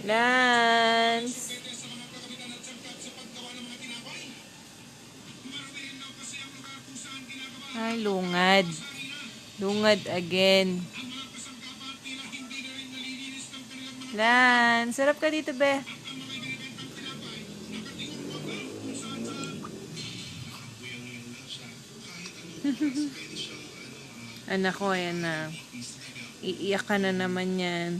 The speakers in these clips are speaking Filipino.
Lance. Ay, lungad. Lungad again. Lance, sarap ka dito, be. Anak ko, ayan na. Iiyak ka na naman yan.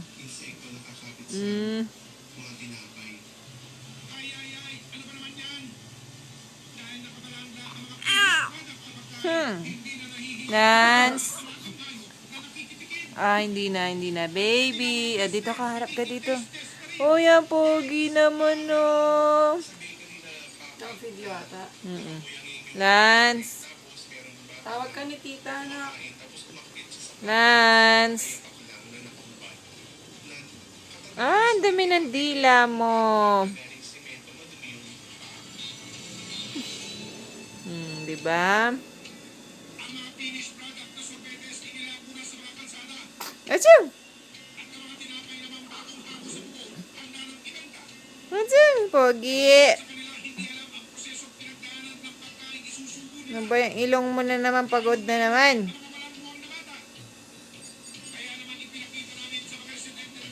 Lance. Hindi na. Baby. Dito ka, harap ka dito. Oh, yan, pogi naman, no. Naka-video ata. Lance. Tawag ka ni tita na. Lance. Ang dami ng dila mo. Diba? Achoo! Achoo! Pogi! Ano ba yung ilong mo na naman? Pagod na naman.